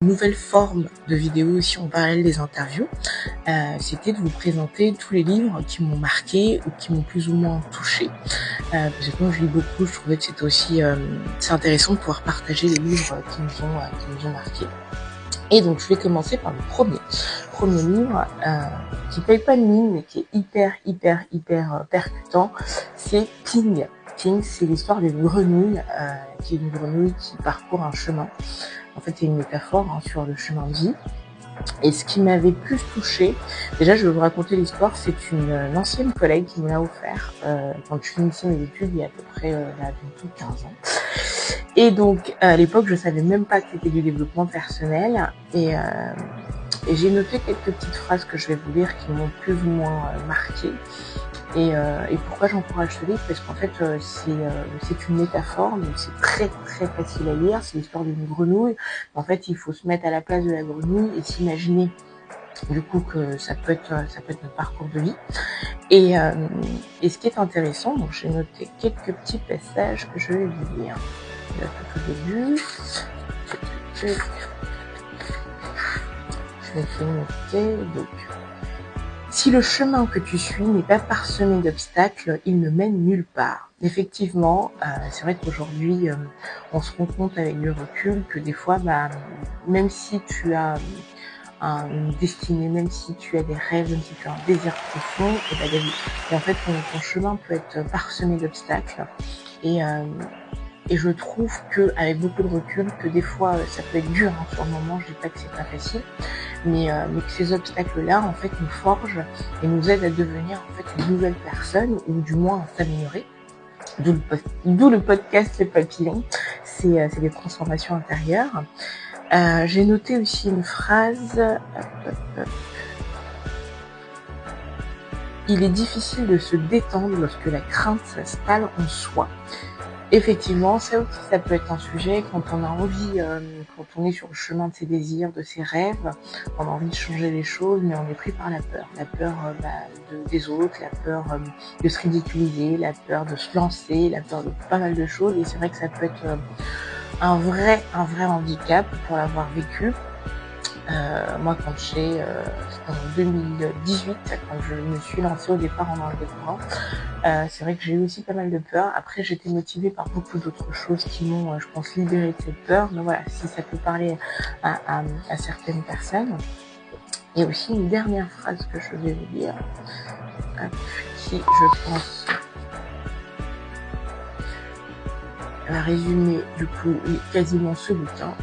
Nouvelle forme de vidéo aussi en parallèle des interviews, c'était de vous présenter tous les livres qui m'ont marqué ou qui m'ont plus ou moins touché. Parce que comme je lis beaucoup, je trouvais que c'était aussi c'est intéressant de pouvoir partager les livres qui nous ont marqués. Et donc je vais commencer par le premier livre qui paye pas de mine mais qui est hyper percutant, c'est Ping. Ping, c'est l'histoire d'une grenouille, qui est une grenouille qui parcourt un chemin. En fait, c'est une métaphore sur le chemin de vie. Et ce qui m'avait plus touchée, déjà je vais vous raconter l'histoire, c'est une ancienne collègue qui me l'a offert quand je finissais mes études il y a à peu près bientôt 15 ans. Et donc à l'époque je savais même pas que c'était du développement personnel et j'ai noté quelques petites phrases que je vais vous lire qui m'ont plus ou moins marqué. Et pourquoi j'encourage ce livre? Parce qu'en fait, c'est une métaphore, donc c'est très facile à lire. C'est l'histoire d'une grenouille. En fait, il faut se mettre à la place de la grenouille et s'imaginer du coup que ça peut être notre parcours de vie. Et ce qui est intéressant, donc j'ai noté quelques petits passages que je vais vous lire. Là, tout au début, je vais noter donc. Si le chemin que tu suis n'est pas parsemé d'obstacles, il ne mène nulle part. Effectivement, c'est vrai qu'aujourd'hui, on se rend compte avec du recul que des fois, même si tu as une destinée, même si tu as des rêves, même si tu as un désir profond, et en fait, ton chemin peut être parsemé d'obstacles. Et je trouve que, avec beaucoup de recul, que des fois, ça peut être dur sur le moment. Je dis pas que c'est pas facile, mais que ces obstacles-là, en fait, nous forgent et nous aident à devenir en fait une nouvelle personne, ou du moins à s'améliorer. D'où le podcast Les Papillons. C'est des transformations intérieures. J'ai noté aussi une phrase. Il est difficile de se détendre lorsque la crainte s'installe en soi. Effectivement, ça aussi, ça peut être un sujet quand on a envie, quand on est sur le chemin de ses désirs, de ses rêves, on a envie de changer les choses, mais on est pris par la peur des autres, la peur de se ridiculiser, la peur de se lancer, la peur de pas mal de choses, et c'est vrai que ça peut être un vrai handicap pour l'avoir vécu. Moi, quand c'était en 2018, quand je me suis lancée au départ en indépendant, c'est vrai que j'ai eu aussi pas mal de peur. Après, j'étais motivée par beaucoup d'autres choses qui m'ont, je pense, libérée de cette peur. Mais voilà, si ça peut parler à certaines personnes. Et aussi une dernière phrase que je vais vous dire, qui, je pense, va résumer du coup quasiment ce bouquin.